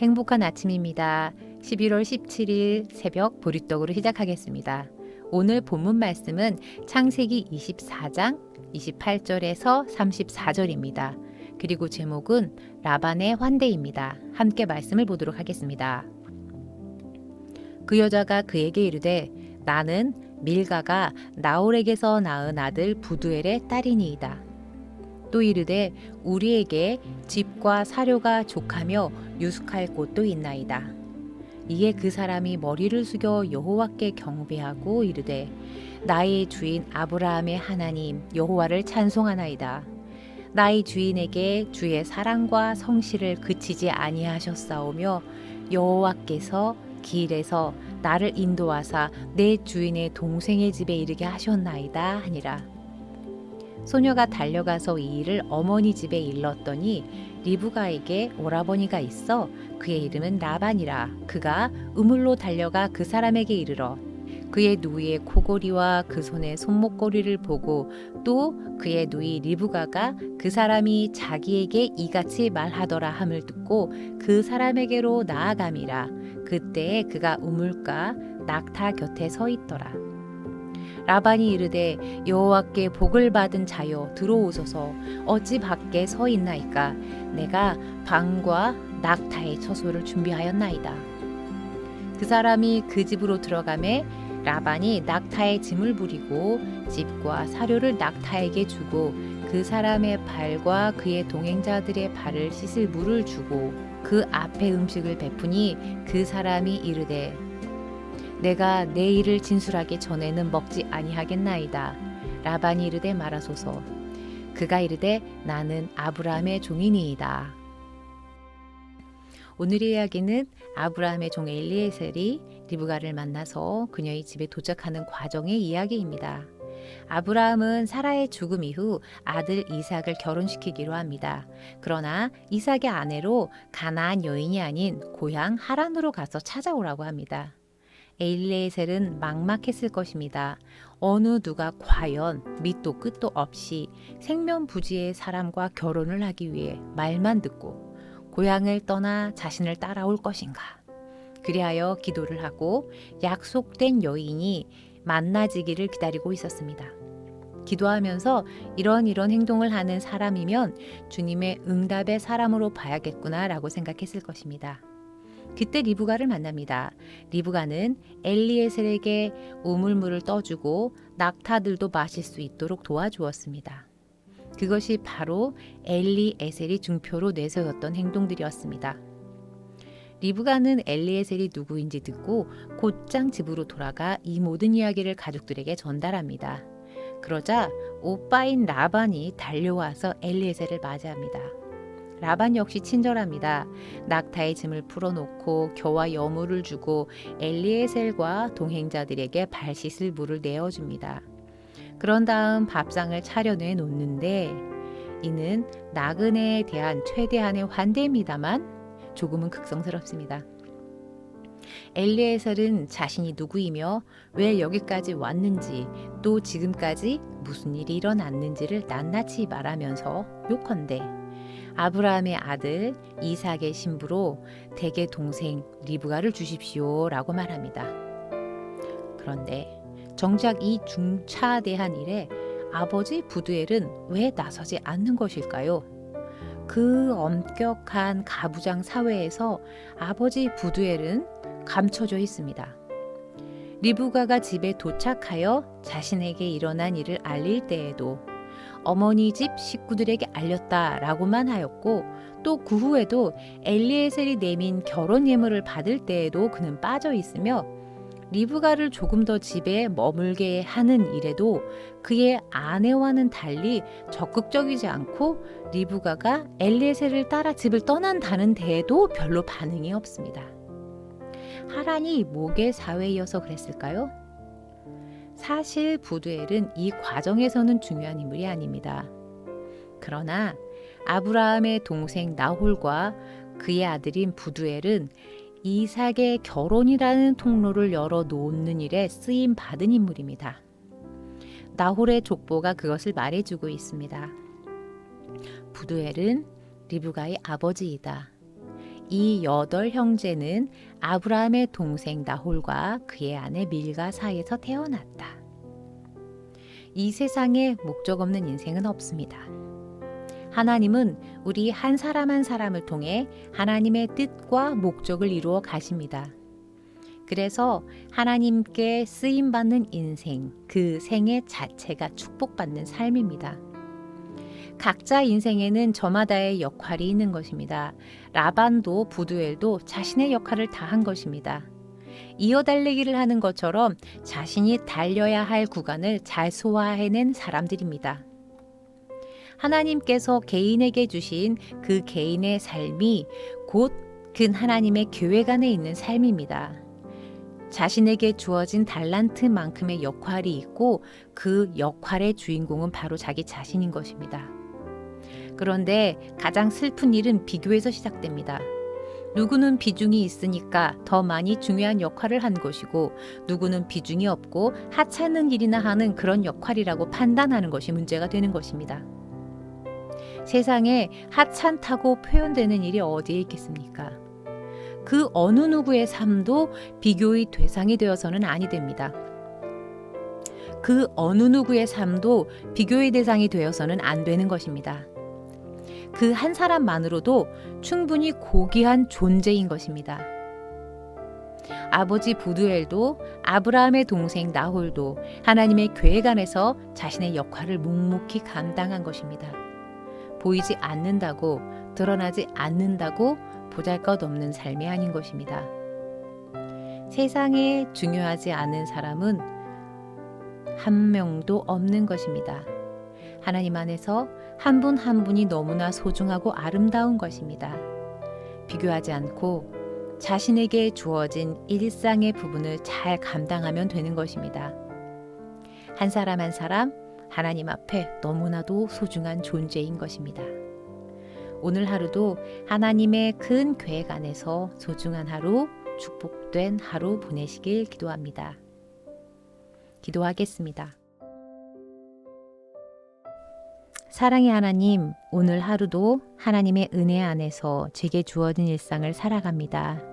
행복한 아침입니다. 11월 17일 새벽 보리떡으로 시작하겠습니다. 오늘 본문 말씀은 창세기 24장 28절에서 34절입니다. 그리고 제목은 라반의 환대입니다. 함께 말씀을 보도록 하겠습니다. 그 여자가 그에게 이르되 나는 밀가가 나홀에게서 낳은 아들 부두엘의 딸이니이다. 또 이르되 우리에게 집과 사료가 족하며 유숙할 곳도 있나이다. 이에 그 사람이 머리를 숙여 여호와께 경배하고 이르되 나의 주인 아브라함의 하나님 여호와를 찬송하나이다. 나의 주인에게 주의 사랑과 성실을 그치지 아니하셨사오며 여호와께서 길에서 나를 인도하사 내 주인의 동생의 집에 이르게 하셨나이다 하니라. 소녀가 달려가서 이 일을 어머니 집에 일렀더니 리브가에게 오라버니가 있어 그의 이름은 라반이라. 그가 우물로 달려가 그 사람에게 이르러 그의 누이의 코골이와 그 손의 손목걸이를 보고 또 그의 누이 리브가가 그 사람이 자기에게 이같이 말하더라 함을 듣고 그 사람에게로 나아감이라. 그때에 그가 우물가 낙타 곁에 서 있더라. 라반이 이르되 여호와께 복을 받은 자여 들어오소서. 어찌 밖에 서 있나이까. 내가 방과 낙타의 처소를 준비하였나이다. 그 사람이 그 집으로 들어가매 라반이 낙타의 짐을 부리고 집과 사료를 낙타에게 주고 그 사람의 발과 그의 동행자들의 발을 씻을 물을 주고 그 앞에 음식을 베푸니 그 사람이 이르되 내가 내 일을 진술하기 전에는 먹지 아니하겠나이다. 라반이 이르되 말하소서. 그가 이르되 나는 아브라함의 종이니이다. 오늘의 이야기는 아브라함의 종 엘리에셀이 리브가를 만나서 그녀의 집에 도착하는 과정의 이야기입니다. 아브라함은 사라의 죽음 이후 아들 이삭을 결혼시키기로 합니다. 그러나 이삭의 아내로 가나안 여인이 아닌 고향 하란으로 가서 찾아오라고 합니다. 엘리에셀은 막막했을 것입니다. 어느 누가 과연 밑도 끝도 없이 생면부지의 사람과 결혼을 하기 위해 말만 듣고 고향을 떠나 자신을 따라올 것인가. 그리하여 기도를 하고 약속된 여인이 만나지기를 기다리고 있었습니다. 기도하면서 이런 행동을 하는 사람이면 주님의 응답의 사람으로 봐야겠구나 라고 생각했을 것입니다. 그때 리브가를 만납니다. 리브가는 엘리에셀에게 우물물을 떠주고 낙타들도 마실 수 있도록 도와주었습니다. 그것이 바로 엘리에셀이 중표로 내세웠던 행동들이었습니다. 리브가는 엘리에셀이 누구인지 듣고 곧장 집으로 돌아가 이 모든 이야기를 가족들에게 전달합니다. 그러자 오빠인 라반이 달려와서 엘리에셀을 맞이합니다. 라반 역시 친절합니다. 낙타의 짐을 풀어놓고 겨와 여물을 주고 엘리에셀과 동행자들에게 발 씻을 물을 내어줍니다. 그런 다음 밥상을 차려내 놓는데 이는 나그네에 대한 최대한의 환대입니다만 조금은 극성스럽습니다. 엘리에셀은 자신이 누구이며 왜 여기까지 왔는지 또 지금까지 무슨 일이 일어났는지를 낱낱이 말하면서 요컨대 아브라함의 아들 이삭의 신부로 대개 동생 리브가를 주십시오 라고 말합니다. 그런데 정작 이 중차대한 일에 아버지 부두엘은 왜 나서지 않는 것일까요? 그 엄격한 가부장 사회에서 아버지 부두엘은 감춰져 있습니다. 리브가가 집에 도착하여 자신에게 일어난 일을 알릴 때에도 어머니 집 식구들에게 알렸다라고만 하였고 또 그 후에도 엘리에셀이 내민 결혼 예물을 받을 때에도 그는 빠져 있으며 리브가를 조금 더 집에 머물게 하는 일에도 그의 아내와는 달리 적극적이지 않고 리브가가 엘리에셀을 따라 집을 떠난다는 데에도 별로 반응이 없습니다. 하란이 목의 사회이어서 그랬을까요? 사실 부두엘은 이 과정에서는 중요한 인물이 아닙니다. 그러나 아브라함의 동생 나홀과 그의 아들인 부두엘은 이삭의 결혼이라는 통로를 열어 놓는 일에 쓰임 받은 인물입니다. 나홀의 족보가 그것을 말해주고 있습니다. 부두엘은 리브가의 아버지이다. 이 8형제는 아브라함의 동생 나홀과 그의 아내 밀가 사이에서 태어났다. 이 세상에 목적 없는 인생은 없습니다. 하나님은 우리 한 사람 한 사람을 통해 하나님의 뜻과 목적을 이루어 가십니다. 그래서 하나님께 쓰임받는 인생, 그 생애 자체가 축복받는 삶입니다. 각자 인생에는 저마다의 역할이 있는 것입니다. 라반도 부두엘도 자신의 역할을 다한 것입니다. 이어달리기를 하는 것처럼 자신이 달려야 할 구간을 잘 소화해낸 사람들입니다. 하나님께서 개인에게 주신 그 개인의 삶이 곧 근 하나님의 계획 안에 있는 삶입니다. 자신에게 주어진 달란트만큼의 역할이 있고 그 역할의 주인공은 바로 자기 자신인 것입니다. 그런데 가장 슬픈 일은 비교에서 시작됩니다. 누구는 비중이 있으니까 더 많이 중요한 역할을 한 것이고 누구는 비중이 없고 하찮은 일이나 하는 그런 역할이라고 판단하는 것이 문제가 되는 것입니다. 세상에 하찮다고 표현되는 일이 어디에 있겠습니까? 그 어느 누구의 삶도 비교의 대상이 되어서는 아니 됩니다. 그 어느 누구의 삶도 비교의 대상이 되어서는 안 되는 것입니다. 그 한 사람만으로도 충분히 고귀한 존재인 것입니다. 아버지 부두엘도 아브라함의 동생 나홀도 하나님의 계획 안에서 자신의 역할을 묵묵히 감당한 것입니다. 보이지 않는다고, 드러나지 않는다고 보잘것없는 삶이 아닌 것입니다. 세상에 중요하지 않은 사람은 한 명도 없는 것입니다. 하나님 안에서 한 분 한 분이 너무나 소중하고 아름다운 것입니다. 비교하지 않고 자신에게 주어진 일상의 부분을 잘 감당하면 되는 것입니다. 한 사람 한 사람 하나님 앞에 너무나도 소중한 존재인 것입니다. 오늘 하루도 하나님의 큰 계획 안에서 소중한 하루, 축복된 하루 보내시길 기도합니다. 기도하겠습니다. 사랑의 하나님, 오늘 하루도 하나님의 은혜 안에서 제게 주어진 일상을 살아갑니다.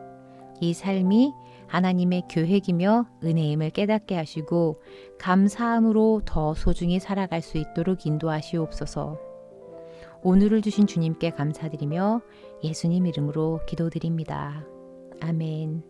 이 삶이 하나님의 계획이며 은혜임을 깨닫게 하시고 감사함으로 더 소중히 살아갈 수 있도록 인도하시옵소서. 오늘을 주신 주님께 감사드리며 예수님 이름으로 기도드립니다. 아멘.